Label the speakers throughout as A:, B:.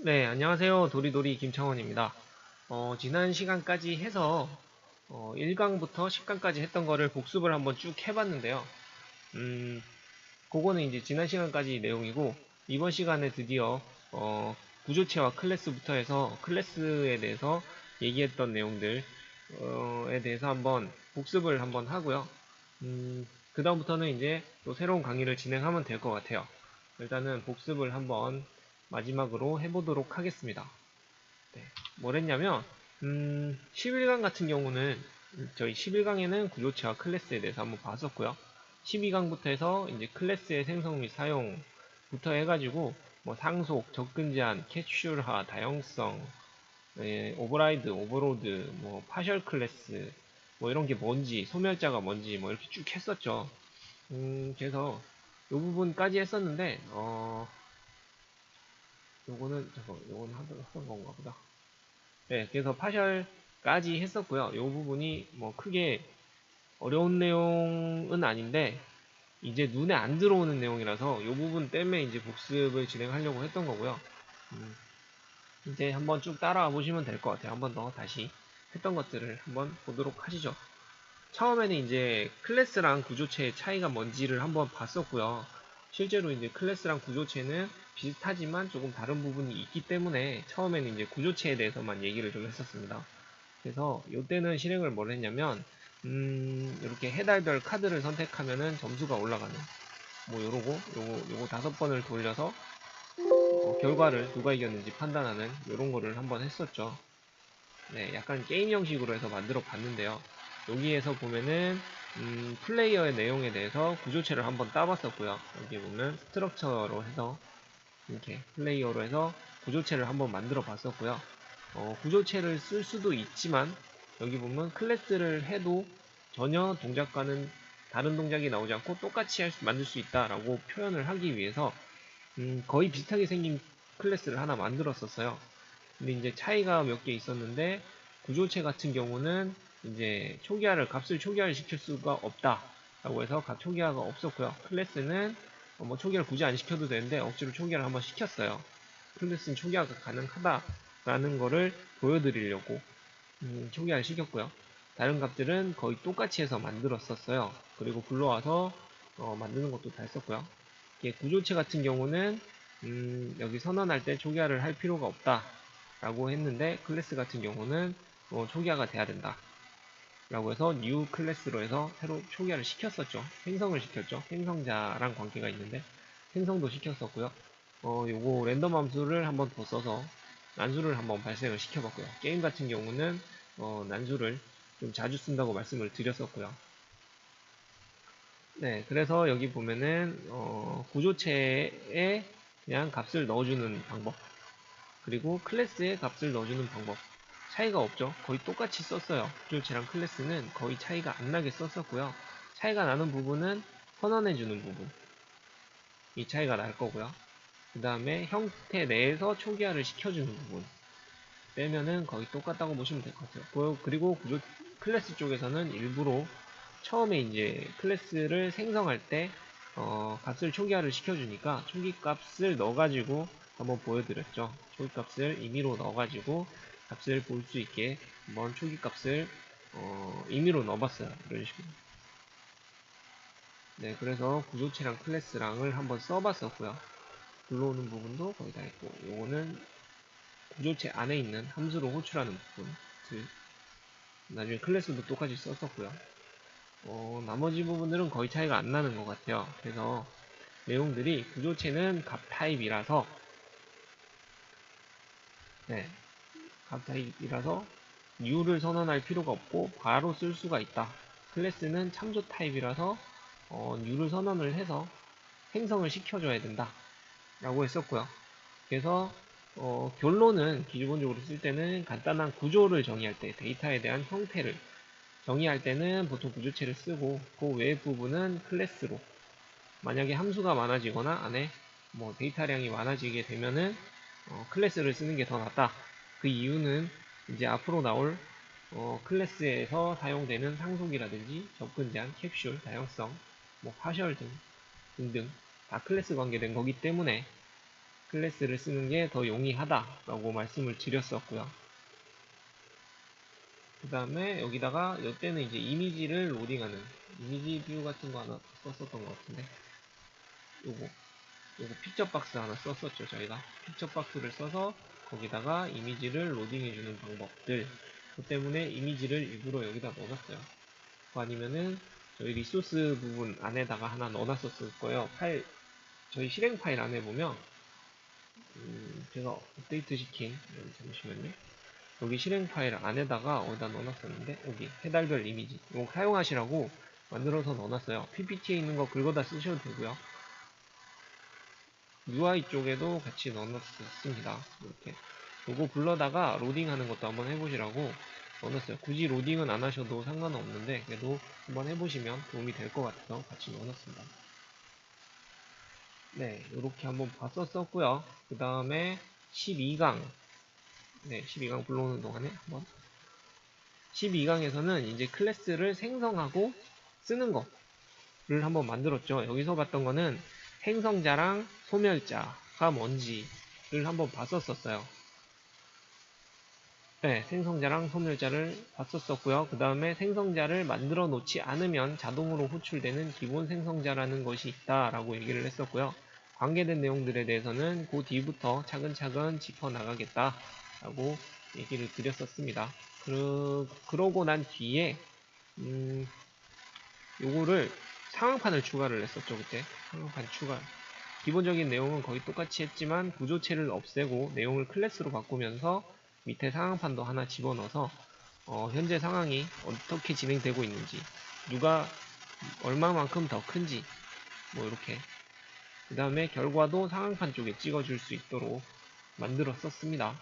A: 네, 안녕하세요. 도리도리 김창원입니다. 지난 시간까지 해서 1강부터 10강까지 했던 거를 복습을 한번 쭉 해봤는데요. 그거는 이제 지난 시간까지 내용이고 이번 시간에 드디어 구조체와 클래스부터 해서 클래스에 대해서 얘기했던 내용들에 대해서 한번 복습을 한번 하고요. 그 다음부터는 이제 또 새로운 강의를 진행하면 될 것 같아요. 일단은 복습을 한번 마지막으로 해보도록 하겠습니다. 네, 뭘 했냐면 11강 같은 경우는 저희 11강에는 구조체와 클래스에 대해서 한번 봤었고요. 12강부터 해서 이제 클래스의 생성 및 사용부터 해가지고 뭐 상속, 접근 제한, 캡슐화, 다형성, 오버라이드, 오버로드, 뭐 파셜 클래스, 뭐 이런 게 뭔지, 소멸자가 뭔지 뭐 이렇게 쭉 했었죠. 그래서 이 부분까지 했었는데 요거는 하던 했던 건가 보다. 네, 그래서 파셜까지 했었고요. 이 부분이 뭐 크게 어려운 내용은 아닌데 이제 눈에 안 들어오는 내용이라서 이 부분 때문에 이제 복습을 진행하려고 했던 거고요. 음, 이제 한번 쭉 따라와 보시면 될 것 같아요. 한번 더 다시 했던 것들을 한번 보도록 하시죠. 처음에는 이제 클래스랑 구조체의 차이가 뭔지를 한번 봤었고요. 실제로 이제 클래스랑 구조체는 비슷하지만 조금 다른 부분이 있기 때문에 처음에는 이제 구조체에 대해서만 얘기를 좀 했었습니다. 그래서 이때는 실행을 뭘 했냐면 이렇게 해달별 카드를 선택하면은 점수가 올라가는 뭐 요거 5번을 돌려서 결과를 누가 이겼는지 판단하는 이런 거를 한번 했었죠. 네, 약간 게임 형식으로 해서 만들어 봤는데요. 여기에서 보면은 플레이어의 내용에 대해서 구조체를 한번 따봤었고요. 여기 보면 스트럭처로 해서 이렇게 플레이어로 해서 구조체를 한번 만들어 봤었고요. 구조체를 쓸 수도 있지만 여기 보면 클래스를 해도 전혀 동작과는 다른 동작이 나오지 않고 똑같이 만들 수 있다라고 표현을 하기 위해서 거의 비슷하게 생긴 클래스를 하나 만들었었어요. 근데 이제 차이가 몇 개 있었는데 구조체 같은 경우는 이제 값을 초기화를 시킬 수가 없다라고 해서 값 초기화가 없었고요. 클래스는 뭐 초기화를 굳이 안 시켜도 되는데 억지로 초기화를 한번 시켰어요. 클래스는 초기화가 가능하다라는 거를 보여드리려고 초기화를 시켰고요. 다른 값들은 거의 똑같이 해서 만들었었어요. 그리고 불러와서 만드는 것도 다 했었고요. 구조체 같은 경우는 여기 선언할 때 초기화를 할 필요가 없다 라고 했는데 클래스 같은 경우는 초기화가 돼야 된다 라고 해서 new 클래스로 해서 새로 초기화를 시켰었죠. 생성을 시켰죠. 생성자랑 관계가 있는데 생성도 시켰었고요. 요거 랜덤 함수를 한번 더 써서 난수를 한번 발생을 시켜봤고요. 게임 같은 경우는 난수를 좀 자주 쓴다고 말씀을 드렸었고요. 네, 그래서 여기 보면은 구조체에 그냥 값을 넣어주는 방법, 그리고 클래스에 값을 넣어주는 방법 차이가 없죠. 거의 똑같이 썼어요. 구조체랑 클래스는 거의 차이가 안 나게 썼었고요. 차이가 나는 부분은 선언해주는 부분, 이 차이가 날 거고요. 그 다음에 형태 내에서 초기화를 시켜주는 부분 빼면은 거의 똑같다고 보시면 될 것 같아요. 그리고 클래스 쪽에서는 일부러 처음에 이제 클래스를 생성할 때 값을 초기화를 시켜주니까 초기 값을 넣어가지고 한번 보여드렸죠. 초기 값을 임의로 넣어가지고 값을 볼 수 있게 한번 초기 값을 임의로 넣어봤어요. 이런 식으로. 네, 그래서 구조체랑 클래스랑을 한번 써봤었고요. 불러오는 부분도 거의 다 했고, 요거는 구조체 안에 있는 함수로 호출하는 부분들, 나중에 클래스도 똑같이 썼었고요. 나머지 부분들은 거의 차이가 안 나는 것 같아요. 그래서 내용들이 구조체는 값 타입이라서, 네, 값 타입이라서 new를 선언할 필요가 없고 바로 쓸 수가 있다. 클래스는 참조 타입이라서 new를 선언을 해서 생성을 시켜줘야 된다. 라고 했었고요. 그래서 결론은 기본적으로 쓸 때는 간단한 구조를 정의할 때 데이터에 대한 형태를 정의할 때는 보통 구조체를 쓰고 그 외의 부분은 클래스로, 만약에 함수가 많아지거나 안에 뭐 데이터량이 많아지게 되면은 클래스를 쓰는 게 더 낫다. 그 이유는 이제 앞으로 나올 클래스에서 사용되는 상속이라든지 접근 제한, 캡슐, 다양성, 뭐 파셜 등등 다 클래스 관계된 거기 때문에 클래스를 쓰는 게 더 용이하다라고 말씀을 드렸었고요. 그 다음에 여기다가 이때는 이제 이미지를 로딩하는 이미지 뷰 같은 거 하나 썼었던 것 같은데 요거 픽처 박스 하나 썼었죠. 저희가 픽처 박스를 써서 거기다가 이미지를 로딩해주는 방법들, 그 때문에 이미지를 일부러 여기다 넣어놨어요. 아니면은 저희 리소스 부분 안에다가 하나 넣어놨었을 거예요. 저희 실행 파일 안에 보면 제가 업데이트 시킨, 잠시만요. 여기 실행 파일 안에다가 어디다 넣어놨었는데, 여기 해달별 이미지 이거 사용하시라고 만들어서 넣어놨어요. PPT에 있는 거 긁어다 쓰셔도 되고요. UI 쪽에도 같이 넣어놨습니다. 이렇게 요거 불러다가 로딩하는 것도 한번 해보시라고 넣어놨어요. 굳이 로딩은 안 하셔도 상관은 없는데 그래도 한번 해보시면 도움이 될 것 같아서 같이 넣어놨습니다. 네, 이렇게 한번 봤었고요. 그 다음에 12강, 네, 12강 불러오는 동안에 한번 12강에서는 이제 클래스를 생성하고 쓰는 거를 한번 만들었죠. 여기서 봤던 거는 생성자랑 소멸자가 뭔지를 한번 봤었어요. 네, 생성자랑 소멸자를 봤었고요. 그 다음에 생성자를 만들어 놓지 않으면 자동으로 호출되는 기본 생성자라는 것이 있다라고 얘기를 했었고요. 관계된 내용들에 대해서는 그 뒤부터 차근차근 짚어나가겠다라고 얘기를 드렸었습니다. 그러고 난 뒤에 요거를 상황판을 추가를 했었죠. 그때 상황판 추가, 기본적인 내용은 거의 똑같이 했지만 구조체를 없애고 내용을 클래스로 바꾸면서 밑에 상황판도 하나 집어넣어서 현재 상황이 어떻게 진행되고 있는지, 누가 얼마만큼 더 큰지, 뭐 이렇게, 그 다음에 결과도 상황판 쪽에 찍어줄 수 있도록 만들었었습니다.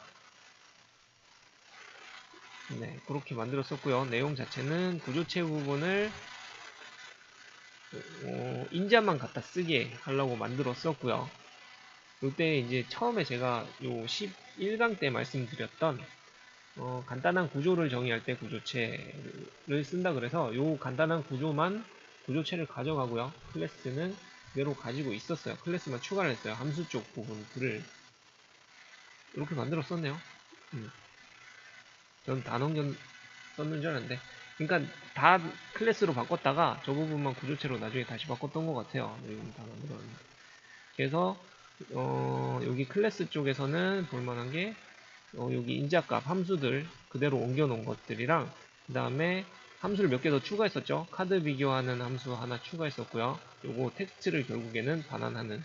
A: 네, 그렇게 만들었었고요. 내용 자체는 구조체 부분을 인자만 갖다 쓰게 하려고 만들었었고요. 이때 이제 처음에 제가 요 11강 때 말씀드렸던 간단한 구조를 정의할 때 구조체를 쓴다 그래서 요 간단한 구조만 구조체를 가져가고요. 클래스는 그대로 가지고 있었어요. 클래스만 추가를 했어요. 함수 쪽 부분들을 이렇게 만들었었네요. 전 단원견 썼는 줄 알았는데, 그러니까 다 클래스로 바꿨다가 저 부분만 구조체로 나중에 다시 바꿨던 것 같아요. 여기 다 만들었는데. 그래서 여기 클래스 쪽에서는 볼만한 게 여기 인자값 함수들 그대로 옮겨 놓은 것들이랑, 그 다음에 함수를 몇 개 더 추가했었죠. 카드 비교하는 함수 하나 추가했었고요. 요거 텍스트를 결국에는 반환하는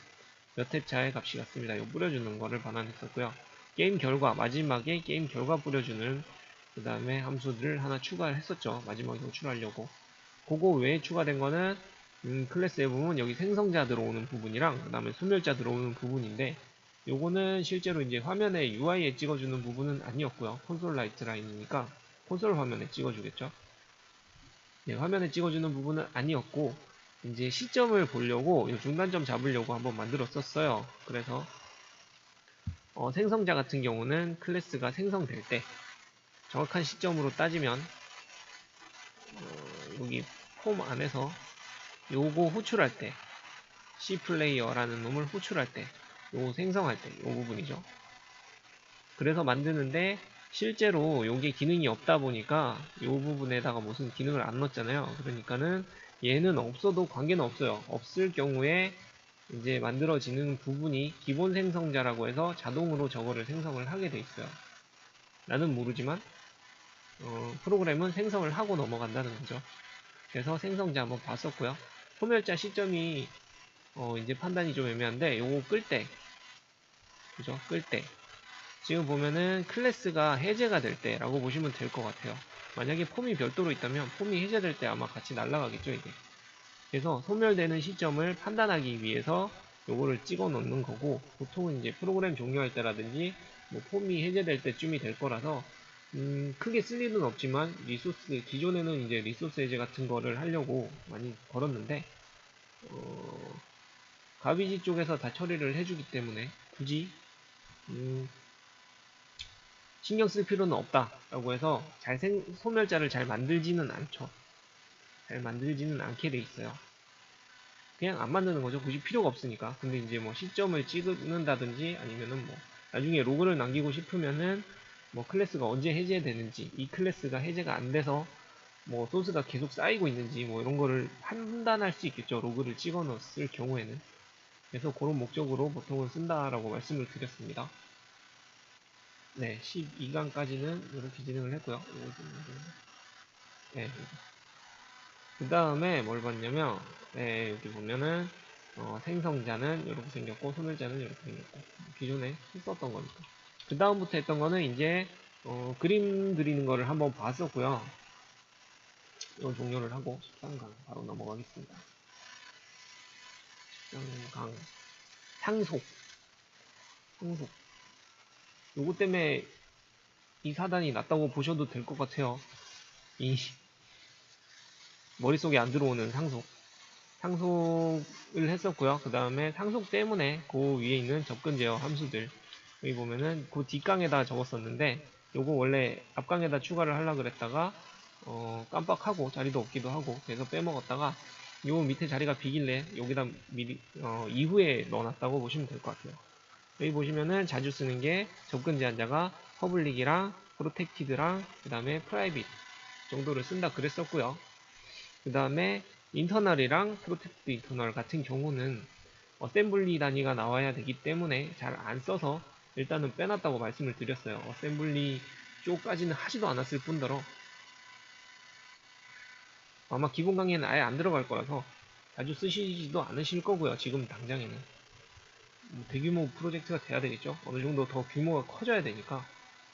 A: 몇 회차의 값이 같습니다. 요 뿌려주는 거를 반환했었고요. 게임 결과, 마지막에 게임 결과 뿌려주는 그 다음에 함수들을 하나 추가했었죠. 마지막에 호출하려고. 그거 외에 추가된 거는 클래스의 부분, 여기 생성자 들어오는 부분이랑 그 다음에 소멸자 들어오는 부분인데, 요거는 실제로 이제 화면에 UI에 찍어주는 부분은 아니었고요. 콘솔 라이트 라인이니까 콘솔 화면에 찍어주겠죠. 네, 화면에 찍어주는 부분은 아니었고, 이제 시점을 보려고 중간점 잡으려고 한번 만들었었어요. 그래서 생성자 같은 경우는 클래스가 생성될 때 정확한 시점으로 따지면 여기 폼 안에서 요거 호출할 때, C플레이어라는 놈을 호출할 때, 요거 생성할 때, 요 부분이죠. 그래서 만드는데 실제로 요게 기능이 없다 보니까 요 부분에다가 무슨 기능을 안 넣었잖아요. 그러니까는 얘는 없어도 관계는 없어요. 없을 경우에 이제 만들어지는 부분이 기본 생성자라고 해서 자동으로 저거를 생성을 하게 돼 있어요. 나는 모르지만 프로그램은 생성을 하고 넘어간다는 거죠. 그래서 생성자 한번 봤었고요. 소멸자 시점이 이제 판단이 좀 애매한데, 요거 끌 때, 그죠? 끌 때. 지금 보면은 클래스가 해제가 될 때라고 보시면 될 것 같아요. 만약에 폼이 별도로 있다면 폼이 해제될 때 아마 같이 날아가겠죠, 이게. 그래서 소멸되는 시점을 판단하기 위해서 요거를 찍어 놓는 거고, 보통은 이제 프로그램 종료할 때라든지 뭐 폼이 해제될 때쯤이 될 거라서 크게 쓸 일은 없지만 리소스, 기존에는 이제 리소스 해제 같은 거를 하려고 많이 걸었는데 가비지 쪽에서 다 처리를 해주기 때문에 굳이 신경 쓸 필요는 없다라고 해서 소멸자를 잘 만들지는 않죠. 잘 만들지는 않게 돼 있어요. 그냥 안 만드는 거죠. 굳이 필요가 없으니까. 근데 이제 뭐 시점을 찍는다든지 아니면은 뭐 나중에 로그를 남기고 싶으면은 뭐 클래스가 언제 해제되는지, 이 클래스가 해제가 안 돼서 뭐 소스가 계속 쌓이고 있는지 뭐 이런 거를 판단할 수 있겠죠. 로그를 찍어 넣었을 경우에는. 그래서 그런 목적으로 보통은 쓴다라고 말씀을 드렸습니다. 네, 12강까지는 이렇게 진행을 했고요. 네, 그 다음에 뭘 봤냐면, 네, 여기 보면은 생성자는 이렇게 생겼고 소멸자는 이렇게 생겼고 기존에 했었던 거니까. 그 다음부터 했던 거는 이제 그림 그리는 거를 한번 봤었고요. 이건 종료를 하고 13강 바로 넘어가겠습니다. 13강 상속. 상속. 요거 때문에 이 사단이 났다고 보셔도 될 것 같아요. 이 머릿속에 안 들어오는 상속. 상속을 했었고요. 그 다음에 상속 때문에 그 위에 있는 접근 제어 함수들. 여기 보면은 그 뒷강에다 적었었는데 요거 원래 앞강에다 추가를 하려고 그랬다가 깜빡하고 자리도 없기도 하고 그래서 빼먹었다가 요 밑에 자리가 비길래 여기다 미리 이후에 넣어놨다고 보시면 될 것 같아요. 여기 보시면은 자주 쓰는 게 접근 제한자가 퍼블릭이랑 프로텍티드랑 그 다음에 프라이빗 정도를 쓴다 그랬었고요. 그 다음에 인터널이랑 프로텍티드 인터널 같은 경우는 어셈블리 단위가 나와야 되기 때문에 잘 안 써서 일단은 빼놨다고 말씀을 드렸어요. 어셈블리 쪽까지는 하지도 않았을 뿐더러 아마 기본 강의에는 아예 안 들어갈 거라서 자주 쓰시지도 않으실 거고요. 지금 당장에는 대규모 프로젝트가 돼야 되겠죠. 어느 정도 더 규모가 커져야 되니까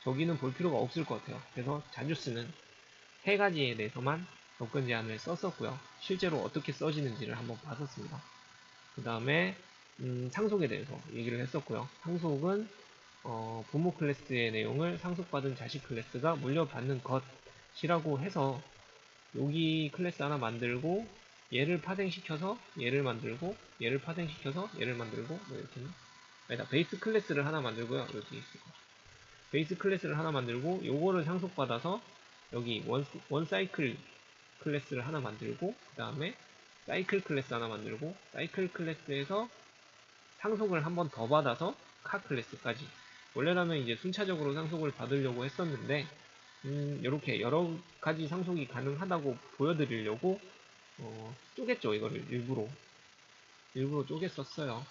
A: 저기는 볼 필요가 없을 것 같아요. 그래서 자주 쓰는 세 가지에 대해서만 접근 제한을 썼었고요. 실제로 어떻게 써지는지를 한번 봤었습니다. 그 다음에 상속에 대해서 얘기를 했었고요. 상속은 부모 클래스의 내용을 상속받은 자식 클래스가 물려받는 것이라고 해서 여기 클래스 하나 만들고 얘를 파생시켜서 얘를 만들고 얘를 파생시켜서 얘를 만들고 뭐 이렇게 아니다 베이스 클래스를 하나 만들고요. 여기 있을 거 베이스 클래스를 하나 만들고 요거를 상속받아서 여기 원 사이클 클래스를 하나 만들고 그 다음에 사이클 클래스 하나 만들고 사이클 클래스에서 상속을 한 번 더 받아서 카 클래스까지 원래라면 이제 순차적으로 상속을 받으려고 했었는데 이렇게 여러 가지 상속이 가능하다고 보여드리려고 쪼갰죠. 이거를 일부러 쪼갰었어요.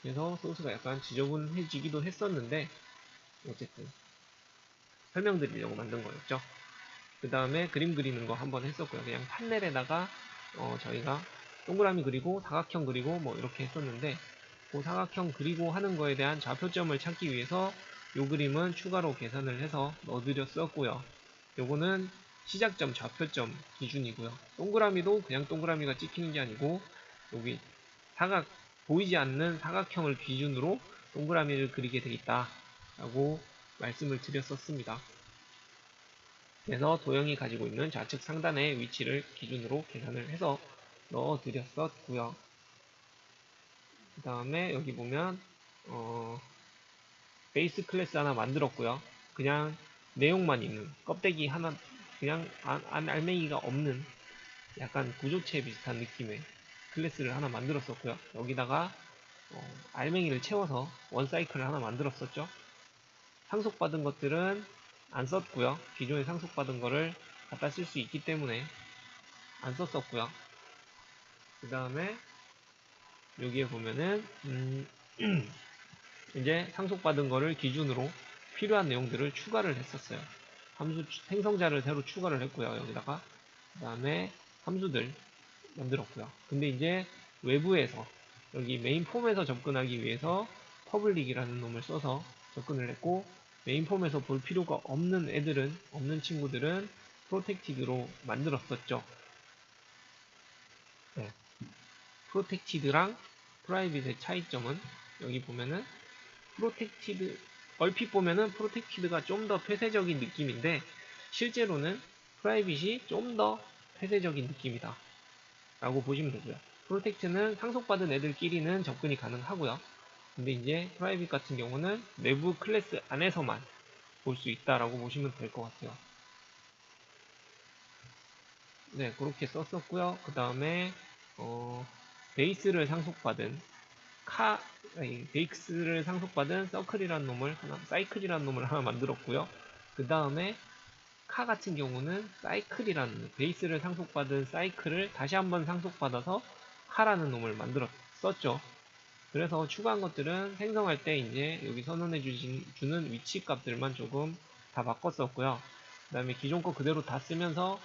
A: 그래서 소스가 약간 지저분해지기도 했었는데 어쨌든 설명드리려고 만든 거였죠. 그 다음에 그림 그리는 거 한번 했었고요. 그냥 판넬에다가 저희가 동그라미 그리고 사각형 그리고 뭐 이렇게 했었는데 그 사각형 그리고 하는 거에 대한 좌표점을 찾기 위해서 요 그림은 추가로 계산을 해서 넣어드렸었고요. 요거는 시작점 좌표점 기준이고요. 동그라미도 그냥 동그라미가 찍히는 게 아니고 여기 사각 보이지 않는 사각형을 기준으로 동그라미를 그리게 돼 있다 라고 말씀을 드렸었습니다. 그래서 도형이 가지고 있는 좌측 상단의 위치를 기준으로 계산을 해서 넣어 드렸었고요. 그 다음에 여기 보면 베이스 클래스 하나 만들었고요. 그냥 내용만 있는 껍데기 하나 그냥 안 알맹이가 없는 약간 구조체 비슷한 느낌의 클래스를 하나 만들었었고요. 여기다가 알맹이를 채워서 원 사이클을 하나 만들었었죠. 상속받은 것들은 안 썼고요. 기존에 상속받은 거를 갖다 쓸 수 있기 때문에 안 썼었고요. 그 다음에 여기에 보면은 이제 상속받은 거를 기준으로 필요한 내용들을 추가를 했었어요. 함수 생성자를 새로 추가를 했고요. 여기다가 그 다음에 함수들 만들었고요. 근데 이제 외부에서 여기 메인 폼에서 접근하기 위해서 퍼블릭이라는 놈을 써서 접근을 했고 메인 폼에서 볼 필요가 없는 애들은 없는 친구들은 프로텍티드로 만들었었죠. 네. 프로텍티드랑 프라이빗의 차이점은 여기 보면은 프로텍티드 얼핏 보면은 프로텍티드가 좀 더 폐쇄적인 느낌인데 실제로는 프라이빗이 좀 더 폐쇄적인 느낌이다 라고 보시면 되고요. 프로텍트는 상속받은 애들끼리는 접근이 가능하고요. 근데 이제 프라이빗 같은 경우는 내부 클래스 안에서만 볼 수 있다라고 보시면 될 것 같아요. 네, 그렇게 썼었고요. 그 다음에 베이스를 상속받은 베이스를 상속받은 서클이라는 놈을 사이클이라는 놈을 하나 만들었고요. 그 다음에 카 같은 경우는 사이클이라는 베이스를 상속받은 사이클을 다시 한번 상속받아서 카라는 놈을 만들었었죠. 그래서 추가한 것들은 생성할 때 이제 여기 선언해 주는 위치 값들만 조금 다 바꿨었고요. 그 다음에 기존 거 그대로 다 쓰면서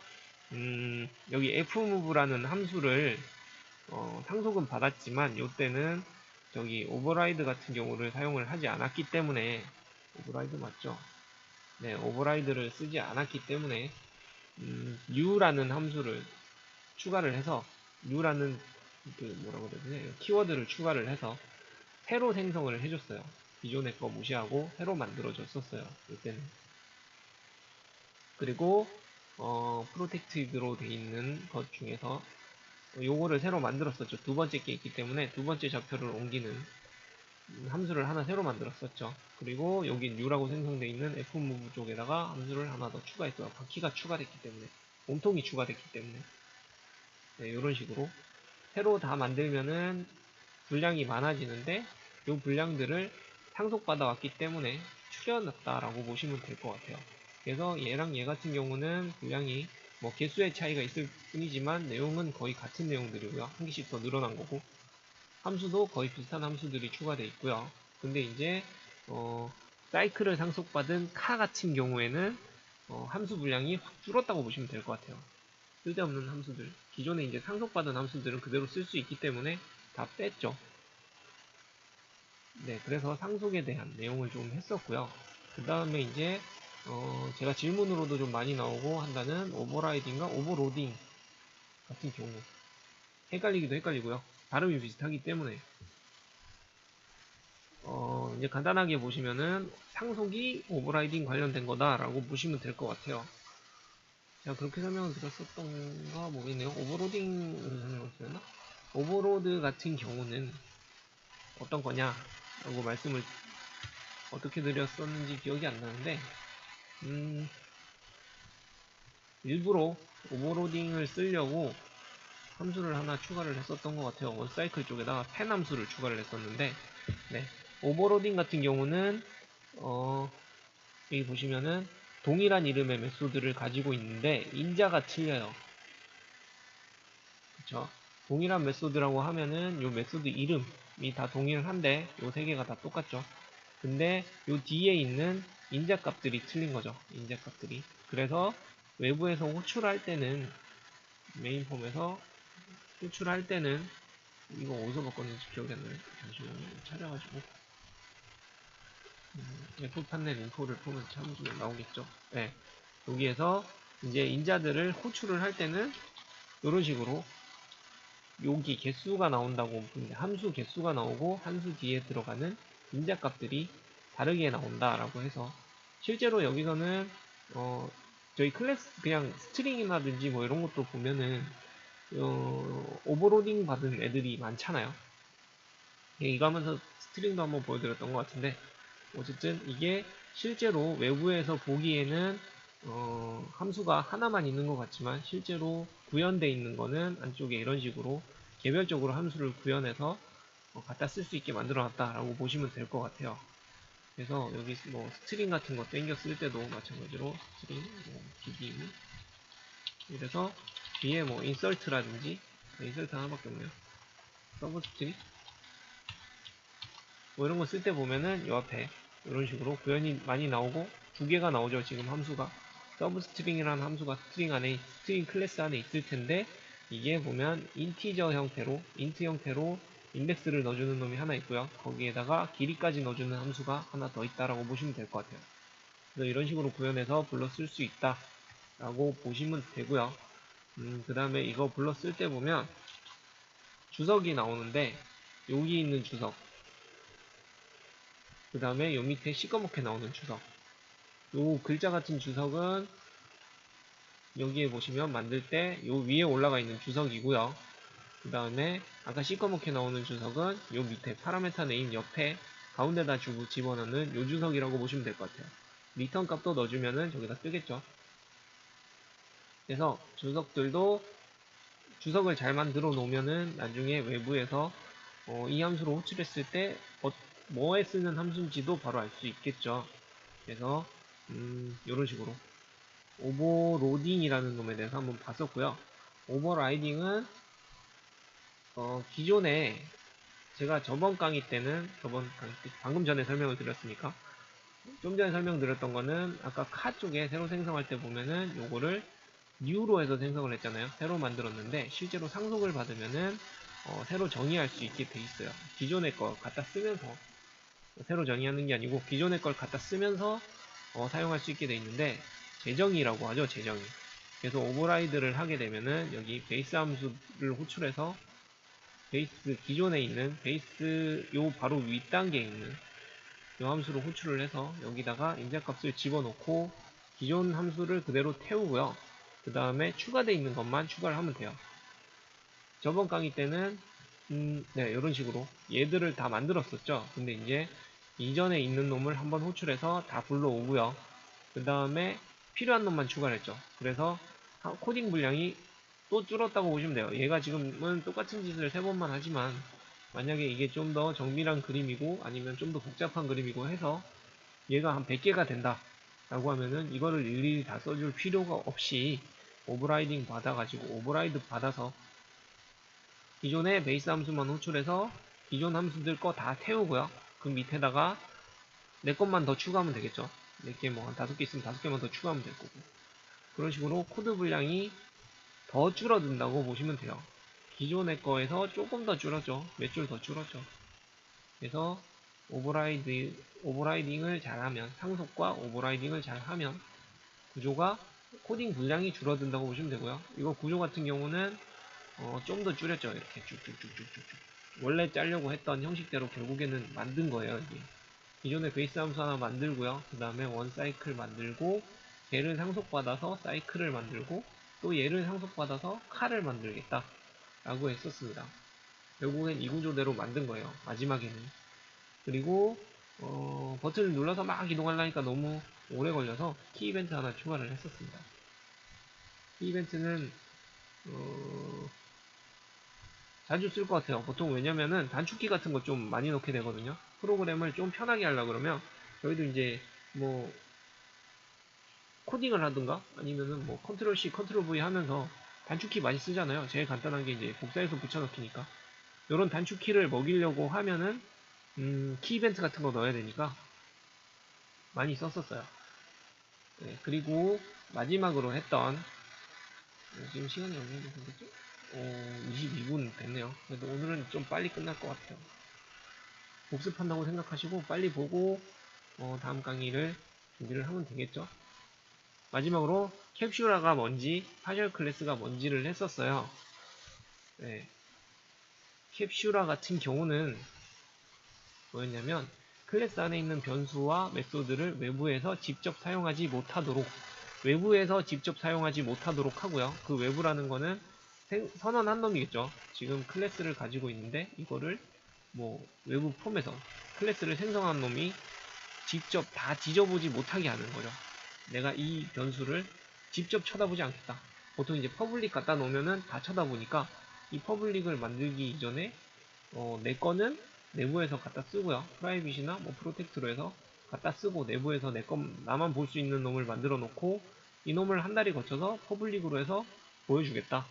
A: 여기 fmove라는 함수를 상속은 받았지만 이때는 저기 오버라이드 같은 경우를 사용을 하지 않았기 때문에 오버라이드 맞죠? 네, 오버라이드를 쓰지 않았기 때문에 new라는 함수를 추가를 해서 new라는 그 뭐라고 해야 되냐 키워드를 추가를 해서 새로 생성을 해줬어요. 기존의 거 무시하고 새로 만들어줬었어요. 이때는. 그리고 프로텍티드로 돼 있는 것 중에서 요거를 새로 만들었었죠. 두 번째 게 있기 때문에 두 번째 좌표를 옮기는 함수를 하나 새로 만들었었죠. 그리고 여기 new라고 생성되어 있는 fmove 쪽에다가 함수를 하나 더 추가했어요. 바퀴가 추가됐기 때문에 몸통이 추가됐기 때문에 네, 이런 식으로 새로 다 만들면은 분량이 많아지는데 이 분량들을 상속받아 왔기 때문에 추려놨다라고 보시면 될 것 같아요. 그래서 얘랑 얘 같은 경우는 분량이 뭐 개수의 차이가 있을 뿐이지만 내용은 거의 같은 내용들이고요. 한 개씩 더 늘어난 거고 함수도 거의 비슷한 함수들이 추가되어 있고요. 근데 이제 사이클을 상속받은 카 같은 경우에는 함수 분량이 확 줄었다고 보시면 될 것 같아요. 쓸데없는 함수들, 기존에 이제 상속받은 함수들은 그대로 쓸 수 있기 때문에 다 뺐죠. 네, 그래서 상속에 대한 내용을 좀 했었고요. 그 다음에 이제 제가 질문으로도 좀 많이 나오고 한다는 오버라이딩과 오버로딩 같은 경우 헷갈리기도 헷갈리고요. 발음이 비슷하기 때문에 이제 간단하게 보시면은 상속이 오버라이딩 관련된 거다라고 보시면 될 것 같아요. 제가 그렇게 설명을 드렸었던가 모르겠네요. 오버로딩으로 설명을 드렸나? 오버로드 같은 경우는 어떤 거냐 라고 말씀을 어떻게 드렸었는지 기억이 안 나는데 일부러 오버로딩을 쓰려고 함수를 하나 추가를 했었던 것 같아요. 원사이클 쪽에다가 펜 함수를 추가를 했었는데 네, 오버로딩 같은 경우는 여기 보시면은 동일한 이름의 메소드를 가지고 있는데 인자가 틀려요. 그쵸? 동일한 메소드라고 하면은 요 메소드 이름이 다 동일한데 요 세 개가 다 똑같죠. 근데 요 뒤에 있는 인자 값들이 틀린 거죠. 인자 값들이. 그래서 외부에서 호출할 때는 메인 폼에서 호출할 때는 이거 어디서 바꿨는지 기억이 안 나요. 잠시만요. 찾아가지고 F 판넬 인포를 보면 참고로 나오겠죠. 네. 여기에서 이제 인자들을 호출을 할 때는 이런 식으로 여기 개수가 나온다고 함수 개수가 나오고 함수 뒤에 들어가는 인자 값들이 다르게 나온다라고 해서 실제로 여기서는 저희 클래스 그냥 스트링이라든지 뭐 이런 것도 보면은 오버로딩 받은 애들이 많잖아요. 이거 하면서 스트링도 한번 보여드렸던 것 같은데 어쨌든 이게 실제로 외부에서 보기에는 함수가 하나만 있는 것 같지만 실제로 구현되어 있는 거는 안쪽에 이런 식으로 개별적으로 함수를 구현해서 갖다 쓸 수 있게 만들어 놨다라고 보시면 될 것 같아요. 그래서 여기 뭐 스트링 같은 거 땡겨 쓸 때도 마찬가지로 스트링, 뭐 DB 이래서 뒤에 뭐 인설트라든지 인설트 하나밖에 없네요. 서브스트링 뭐 이런 거 쓸 때 보면은 요 앞에 이런 식으로 구현이 많이 나오고 두 개가 나오죠. 지금 함수가 서브스트링이라는 함수가 스트링 안에 스트링 클래스 안에 있을 텐데 이게 보면 인티저 형태로 인트 형태로 인덱스를 넣어주는 놈이 하나 있고요. 거기에다가 길이까지 넣어주는 함수가 하나 더 있다라고 보시면 될 것 같아요. 그래서 이런 식으로 구현해서 불러 쓸 수 있다라고 보시면 되고요. 그 다음에 이거 불러 쓸 때 보면 주석이 나오는데 여기 있는 주석 그 다음에 요 밑에 시꺼멓게 나오는 주석 요 글자 같은 주석은 여기에 보시면 만들 때 요 위에 올라가 있는 주석이고요. 그 다음에 아까 시꺼멓게 나오는 주석은 요 밑에 파라메타 네임 옆에 가운데다 주고 집어넣는 요 주석이라고 보시면 될 것 같아요. 리턴 값도 넣어주면은 저기다 뜨겠죠. 그래서 주석들도 주석을 잘 만들어 놓으면은 나중에 외부에서 이 함수로 호출했을 때 뭐에 쓰는 함수인지도 바로 알 수 있겠죠. 그래서 이런 식으로 오버로딩이라는 놈에 대해서 한번 봤었고요. 오버라이딩은 기존에 제가 저번 강의 때는 방금 전에 설명을 드렸으니까 좀 전에 설명드렸던 거는 아까 카 쪽에 새로 생성할 때 보면은 요거를 new로 해서 생성을 했잖아요. 새로 만들었는데 실제로 상속을 받으면은 새로 정의할 수 있게 돼 있어요. 기존의 거 갖다 쓰면서 새로 정의하는 게 아니고 기존의 걸 갖다 쓰면서 사용할 수 있게 돼 있는데 재정의라고 하죠. 재정의. 그래서 오버라이드를 하게 되면은 여기 베이스 함수를 호출해서 베이스 기존에 있는 베이스 요 바로 윗단계에 있는 요 함수로 호출을 해서 여기다가 인자값을 집어넣고 기존 함수를 그대로 태우고요. 그 다음에 추가되어 있는 것만 추가를 하면 돼요. 저번 강의 때는 네, 이런 식으로 얘들을 다 만들었었죠. 근데 이제 이전에 있는 놈을 한번 호출해서 다 불러오고요. 그 다음에 필요한 놈만 추가를 했죠. 그래서 코딩 분량이 또 줄었다고 보시면 돼요. 얘가 지금은 똑같은 짓을 3번만 하지만 만약에 이게 좀 더 정밀한 그림이고 아니면 좀 더 복잡한 그림이고 해서 얘가 한 100개가 된다 라고 하면은 이거를 일일이 다 써줄 필요가 없이 오버라이딩 받아가지고 오버라이드 받아서 기존의 베이스 함수만 호출해서 기존 함수들 거 다 태우고요. 그 밑에다가 내 것만 더 추가하면 되겠죠. 4개 뭐 한 5개 있으면 5개만 더 추가하면 될 거고. 그런 식으로 코드 분량이 더 줄어든다고 보시면 돼요. 기존의 거에서 조금 더 줄었죠. 몇 줄 더 줄었죠. 그래서 오버라이딩을 잘하면, 상속과 오버라이딩을 잘하면 구조가 코딩 분량이 줄어든다고 보시면 되고요. 이거 구조 같은 경우는 좀 더 줄였죠. 이렇게 쭉쭉쭉쭉쭉. 원래 짜려고 했던 형식대로 결국에는 만든 거예요. 이게. 기존에 베이스 함수 하나 만들고요. 그 다음에 원 사이클 만들고 얘를 상속받아서 사이클을 만들고 또 얘를 상속받아서 칼을 만들겠다 라고 했었습니다. 결국엔 이 구조대로 만든 거예요. 마지막에는. 그리고 버튼을 눌러서 막 이동하려니까 너무 오래 걸려서 키 이벤트 하나 추가를 했었습니다. 키 이벤트는 자주 쓸 것 같아요. 보통 왜냐면은 단축키 같은 거 좀 많이 넣게 되거든요. 프로그램을 좀 편하게 하려고 그러면 저희도 이제 뭐 코딩을 하든가 아니면은 뭐 컨트롤 C, 컨트롤 V 하면서 단축키 많이 쓰잖아요. 제일 간단한 게 이제 복사해서 붙여넣기니까. 이런 단축키를 먹이려고 하면은 키 이벤트 같은 거 넣어야 되니까 많이 썼었어요. 네, 그리고 마지막으로 했던 지금 시간이 어느 정도 됐죠? 22분 됐네요. 그래도 오늘은 좀 빨리 끝날 것 같아요. 복습한다고 생각하시고 빨리 보고 다음 강의를 준비를 하면 되겠죠. 마지막으로 캡슐화가 뭔지, 파셜 클래스가 뭔지를 했었어요. 네. 캡슐화 같은 경우는 뭐였냐면 클래스 안에 있는 변수와 메소드를 외부에서 직접 사용하지 못하도록 하고요. 그 외부라는 거는 선언한 놈이겠죠. 지금 클래스를 가지고 있는데 이거를 뭐 외부 폼에서 클래스를 생성한 놈이 직접 다 뒤져보지 못하게 하는 거죠. 내가 이 변수를 직접 쳐다보지 않겠다. 보통 이제 퍼블릭 갖다 놓으면은 다 쳐다보니까 이 퍼블릭을 만들기 이전에 내 거는 내부에서 갖다 쓰고요. 프라이빗이나 뭐 프로텍트로 해서 갖다 쓰고 내부에서 나만 볼 수 있는 놈을 만들어 놓고 이 놈을 한 달이 거쳐서 퍼블릭으로 해서 보여주겠다.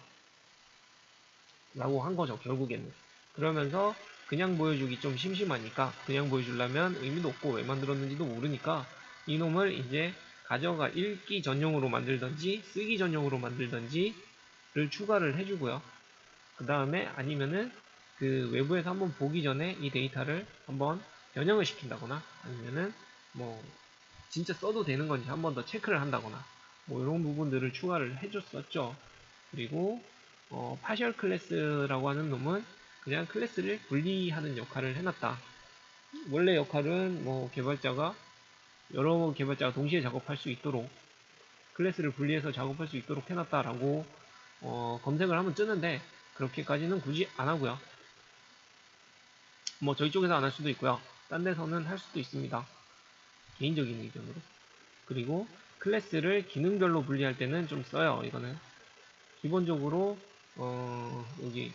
A: 라고 한 거죠, 결국에는. 그러면서 그냥 보여주기 좀 심심하니까 그냥 보여주려면 의미도 없고 왜 만들었는지도 모르니까 이놈을 이제 가져가 읽기 전용으로 만들던지 쓰기 전용으로 만들던지를 추가를 해주고요. 그 다음에 아니면은 그 외부에서 한번 보기 전에 이 데이터를 한번 변형을 시킨다거나 아니면은 뭐 진짜 써도 되는 건지 한번 더 체크를 한다거나 뭐 이런 부분들을 추가를 해줬었죠. 그리고 파셜 클래스라고 하는 놈은 그냥 클래스를 분리하는 역할을 해놨다. 원래 역할은 뭐 여러 개발자가 동시에 작업할 수 있도록 클래스를 분리해서 작업할 수 있도록 해놨다라고 검색을 하면 뜨는데 그렇게까지는 굳이 안 하고요. 뭐 저희 쪽에서 안 할 수도 있고요. 딴 데서는 할 수도 있습니다. 개인적인 의견으로. 그리고 클래스를 기능별로 분리할 때는 좀 써요. 이거는 기본적으로 여기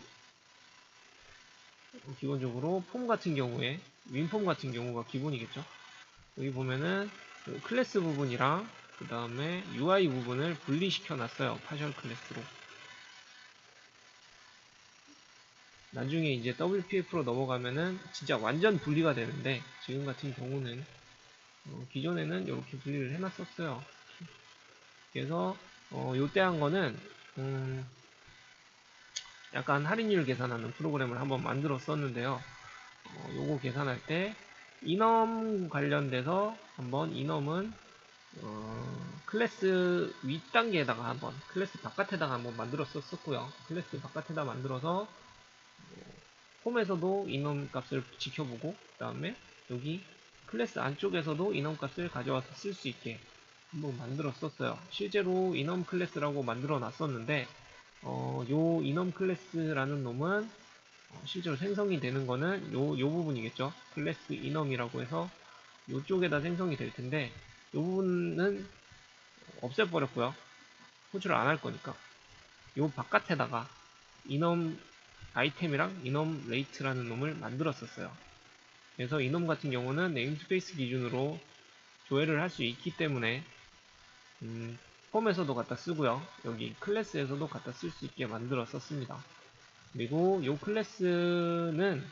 A: 기본적으로 폼 같은 경우에 윈폼 같은 경우가 기본이겠죠. 여기 보면은 클래스 부분이랑 그 다음에 UI 부분을 분리시켜 놨어요. 파셜 클래스로. 나중에 이제 WPF로 넘어가면은 진짜 완전 분리가 되는데 지금 같은 경우는 기존에는 이렇게 분리를 해놨었어요. 그래서 요때 한 거는 약간 할인율 계산하는 프로그램을 한번 만들었었는데요. 요거 계산할 때 인엄 관련돼서 한번 인엄은 클래스 윗단계에다가 한번 클래스 바깥에다가 한번 만들었었고요. 클래스 바깥에다 만들어서 홈에서도 인엄 값을 지켜보고 그 다음에 여기 클래스 안쪽에서도 인엄 값을 가져와서 쓸 수 있게 한번 만들었었어요. 실제로 인엄 클래스라고 만들어 놨었는데 요 인엄 클래스라는 놈은 실제로 생성이 되는 거는 요 부분이겠죠. 클래스 인엄이라고 해서 요쪽에다 생성이 될 텐데 요 부분은 없애버렸고요. 호출을 안 할 거니까 요 바깥에다가 인엄 아이템이랑 인엄 레이트라는 놈을 만들었었어요. 그래서 이놈 같은 경우는 네임스페이스 기준으로 조회를 할 수 있기 때문에 폼에서도 갖다 쓰고요. 여기 클래스에서도 갖다 쓸 수 있게 만들었었습니다. 그리고 이 클래스는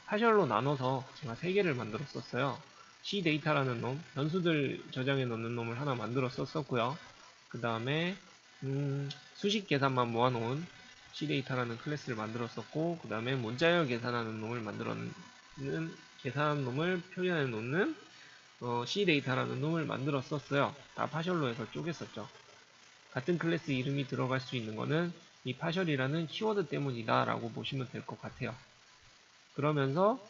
A: 파셜로 나눠서 제가 3개를 만들었었어요. C 데이터라는 놈, 변수들 저장해 놓는 놈을 하나 만들었었고요. 그 다음에 수식 계산만 모아놓은 C 데이터라는 클래스를 만들었었고, 그 다음에 문자열 계산하는 놈을 계산하는 놈을 표현해 놓는 C 데이터라는 놈을 만들었었어요. 다 파셜로 해서 쪼갰었죠. 같은 클래스 이름이 들어갈 수 있는 거는 이 파셜이라는 키워드 때문이다 라고 보시면 될 것 같아요. 그러면서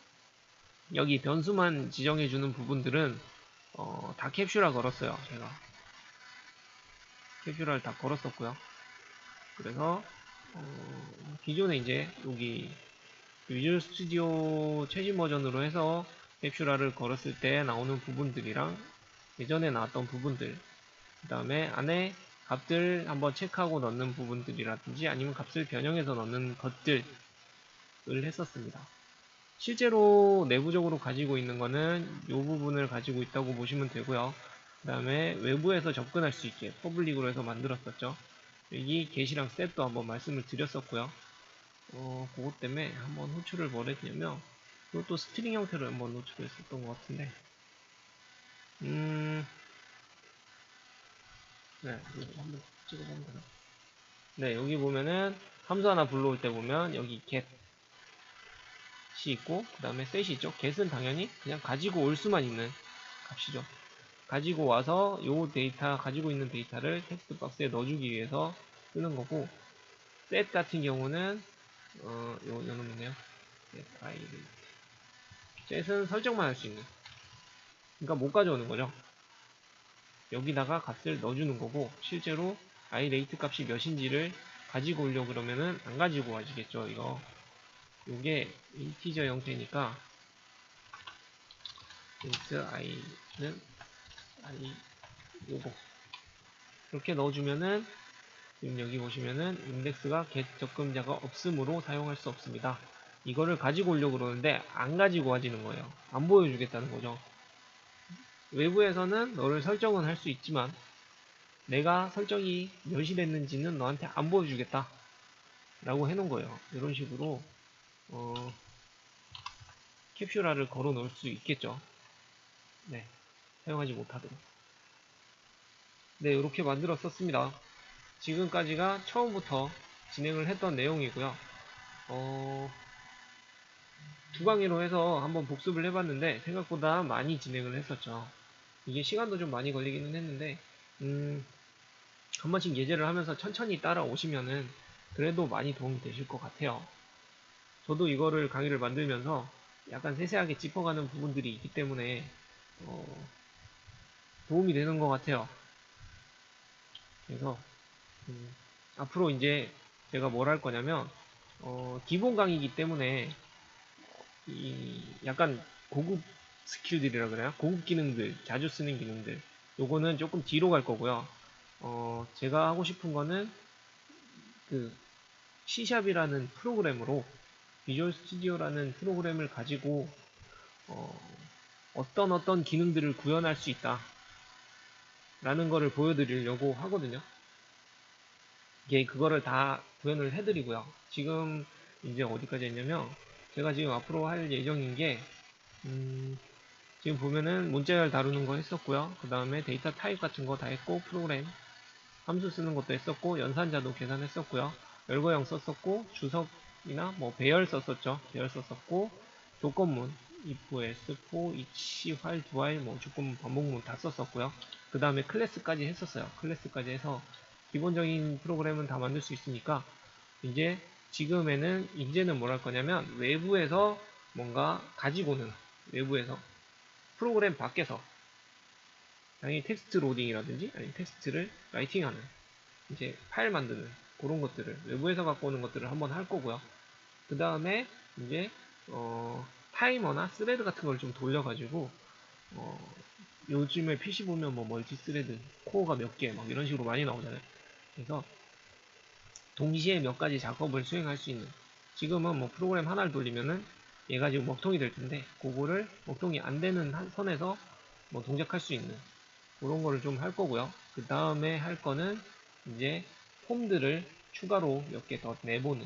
A: 여기 변수만 지정해주는 부분들은 다 캡슐화 걸었어요. 제가 캡슐화를 다 걸었었고요. 그래서 기존에 이제 여기 비주얼 스튜디오 최신 버전으로 해서 캡슐화를 걸었을 때 나오는 부분들이랑 예전에 나왔던 부분들, 그 다음에 안에 값들 한번 체크하고 넣는 부분들이라든지 아니면 값을 변형해서 넣는 것들을 했었습니다. 실제로 내부적으로 가지고 있는 거는 이 부분을 가지고 있다고 보시면 되고요. 그 다음에 외부에서 접근할 수 있게 퍼블릭으로 해서 만들었었죠. 여기 get이랑 set도 한번 말씀을 드렸었고요. 그것 때문에 한번 호출을 뭘 했냐면 이것도 스트링 형태로 한번 호출을 했었던 것 같은데 네, 이거 한번 찍어보면 되나? 네, 여기 보면은 함수 하나 불러올 때 보면 여기 get이 있고 그 다음에 set이 있죠. get은 당연히 그냥 가지고 올 수만 있는 값이죠. 가지고 와서 가지고 있는 데이터를 텍스트 박스에 넣어주기 위해서 쓰는 거고, set 같은 경우는 요 놈이네요. set은 설정만 할 수 있는, 그러니까 못 가져오는 거죠. 여기다가 값을 넣어주는 거고, 실제로 irate 값이 몇인지를 가지고 오려고 그러면은 안 가지고 와지겠죠. 요게 인티저 형태니까 int i는 i 요거 이렇게 넣어주면은 지금 여기 보시면은 인덱스가 get 적금자가 없으므로 사용할 수 없습니다. 이거를 가지고 오려고 그러는데 안 가지고 와지는 거예요. 안 보여주겠다는 거죠. 외부에서는 너를 설정은 할 수 있지만 내가 설정이 몇이 됐는지는 너한테 안 보여주겠다 라고 해놓은 거예요. 이런 식으로 캡슐화를 걸어 놓을 수 있겠죠. 네, 사용하지 못하도록. 네, 이렇게 만들었었습니다. 지금까지가 처음부터 진행을 했던 내용이고요. 두 강의로 해서 한번 복습을 해봤는데 생각보다 많이 진행을 했었죠. 이게 시간도 좀 많이 걸리기는 했는데 한 번씩 예제를 하면서 천천히 따라오시면은 그래도 많이 도움이 되실 것 같아요. 저도 이거를 강의를 만들면서 약간 세세하게 짚어가는 부분들이 있기 때문에 도움이 되는 것 같아요. 그래서 앞으로 이제 제가 뭘 할 거냐면 기본 강의이기 때문에 약간 고급 스킬들이라 그래요. 고급 기능들, 자주 쓰는 기능들. 요거는 조금 뒤로 갈 거고요. 제가 하고 싶은 거는 그 C샵이라는 프로그램으로 비주얼 스튜디오라는 프로그램을 가지고 어떤 기능들을 구현할 수 있다 라는 거를 보여드리려고 하거든요. 이게 그거를 다 구현을 해드리고요. 지금 이제 어디까지 했냐면 제가 지금 앞으로 할 예정인 게 지금 보면은 문자열 다루는 거 했었고요. 그 다음에 데이터 타입 같은 거 다 했고, 프로그램 함수 쓰는 것도 했었고, 연산자도 계산했었고요. 열거형 썼었고, 주석이나 뭐 배열 썼었죠. 배열 썼었고, 조건문 if, else, for, each, while, do while, 뭐 조건문, 반복문 다 썼었고요. 그 다음에 클래스까지 했었어요. 클래스까지 해서 기본적인 프로그램은 다 만들 수 있으니까 이제 이제는 뭘 할 거냐면 외부에서 뭔가 가지고는 외부에서 프로그램 밖에서 당연히 텍스트 로딩이라든지 아니면 텍스트를 라이팅하는 이제 파일 만드는 그런 것들을 외부에서 갖고 오는 것들을 한번 할 거고요. 그 다음에 이제 타이머나 스레드 같은 걸 좀 돌려가지고 요즘에 PC 보면 뭐 멀티 스레드 코어가 몇 개 막 이런 식으로 많이 나오잖아요. 그래서 동시에 몇 가지 작업을 수행할 수 있는, 지금은 뭐 프로그램 하나를 돌리면은 얘가 지금 먹통이 될 텐데 그거를 먹통이 안 되는 선에서 뭐 동작할 수 있는 그런 거를 좀 할 거고요. 그 다음에 할 거는 이제 폼들을 추가로 몇 개 더 내보는,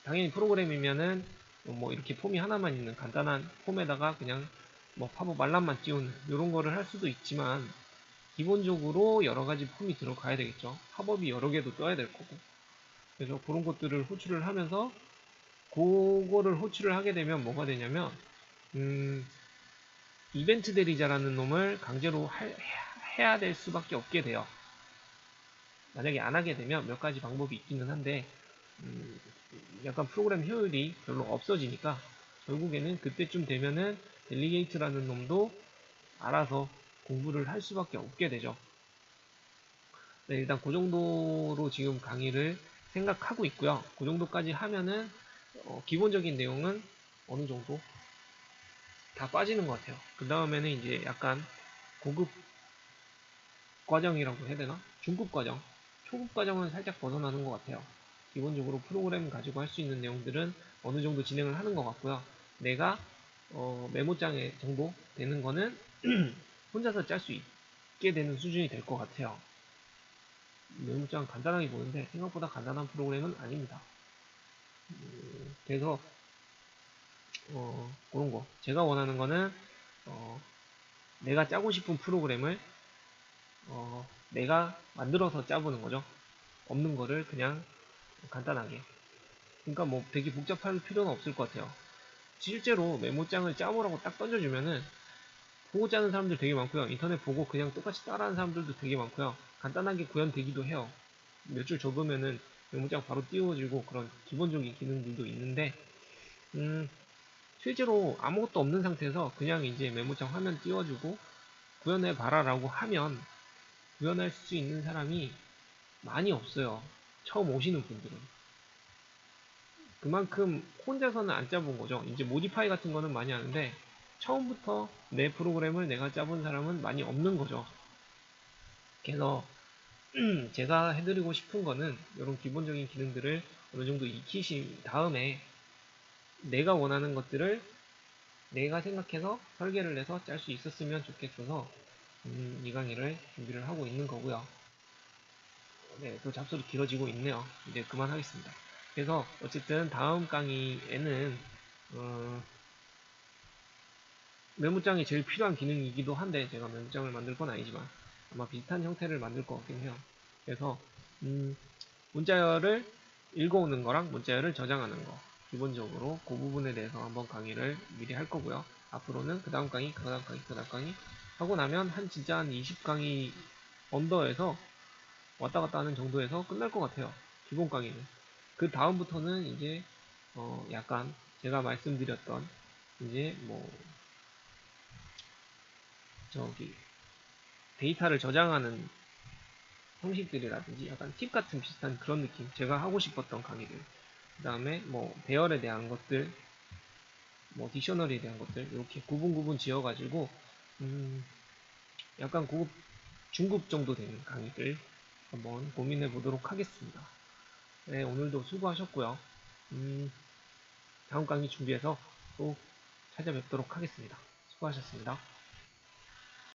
A: 당연히 프로그램이면은 뭐 이렇게 폼이 하나만 있는 간단한 폼에다가 그냥 뭐 팝업 알람만 띄우는 이런 거를 할 수도 있지만 기본적으로 여러 가지 폼이 들어가야 되겠죠. 팝업이 여러 개도 떠야 될 거고. 그래서 그런 것들을 호출을 하면서 그거를 호출을 하게 되면 뭐가 되냐면 이벤트 대리자라는 놈을 강제로 해야 될 수밖에 없게 돼요. 만약에 안 하게 되면 몇 가지 방법이 있기는 한데 약간 프로그램 효율이 별로 없어지니까 결국에는 그때쯤 되면은 델리게이트라는 놈도 알아서 공부를 할 수밖에 없게 되죠. 네, 일단 그 정도로 지금 강의를 생각하고 있고요. 그 정도까지 하면은 기본적인 내용은 어느 정도 다 빠지는 것 같아요. 그 다음에는 이제 약간 고급 과정이라고 해야 되나? 중급 과정, 초급 과정은 살짝 벗어나는 것 같아요. 기본적으로 프로그램 가지고 할 수 있는 내용들은 어느 정도 진행을 하는 것 같고요. 내가 메모장에 정도 되는 거는 혼자서 짤 수 있게 되는 수준이 될 것 같아요. 메모장 간단하게 보는데 생각보다 간단한 프로그램은 아닙니다. 그래서 그런 거 제가 원하는 거는 내가 짜고 싶은 프로그램을 내가 만들어서 짜보는 거죠. 없는 거를 그냥 간단하게. 그러니까 뭐 되게 복잡할 필요는 없을 것 같아요. 실제로 메모장을 짜보라고 딱 던져주면은 보고 짜는 사람들 되게 많고요. 인터넷 보고 그냥 똑같이 따라하는 사람들도 되게 많고요. 간단하게 구현되기도 해요. 몇 줄 적으면은 메모장 바로 띄워지고 그런 기본적인 기능들도 있는데 실제로 아무것도 없는 상태에서 그냥 이제 메모장 화면 띄워주고 구현해 봐라라고 하면 구현할 수 있는 사람이 많이 없어요. 처음 오시는 분들은. 그만큼 혼자서는 안 짜본 거죠. 이제 모디파이 같은 거는 많이 하는데 처음부터 내 프로그램을 내가 짜본 사람은 많이 없는 거죠. 그래서 제가 해드리고 싶은 거는 이런 기본적인 기능들을 어느 정도 익히신 다음에 내가 원하는 것들을 내가 생각해서 설계를 해서 짤 수 있었으면 좋겠어서 이 강의를 준비를 하고 있는 거고요. 네, 또 잡소리 길어지고 있네요. 이제 그만하겠습니다. 그래서 어쨌든 다음 강의에는 메모장이 제일 필요한 기능이기도 한데 제가 메모장을 만들 건 아니지만 아마 비슷한 형태를 만들 것 같긴 해요. 그래서 문자열을 읽어오는 거랑 문자열을 저장하는 거 기본적으로 그 부분에 대해서 한번 강의를 미리 할 거고요. 앞으로는 그 다음 강의, 그 다음 강의, 그 다음 강의 하고 나면 진짜 한 20강의 언더에서 왔다 갔다 하는 정도에서 끝날 것 같아요. 기본 강의는. 그 다음부터는 이제 약간 제가 말씀드렸던 이제 뭐 저기 데이터를 저장하는 형식들이라든지 약간 팁 같은 비슷한 그런 느낌, 제가 하고 싶었던 강의들, 그 다음에 뭐 배열에 대한 것들, 뭐 딕셔너리에 대한 것들 이렇게 구분 지어가지고 약간 고급 중급 정도 되는 강의들 한번 고민해 보도록 하겠습니다. 네, 오늘도 수고하셨고요. 다음 강의 준비해서 또 찾아뵙도록 하겠습니다. 수고하셨습니다.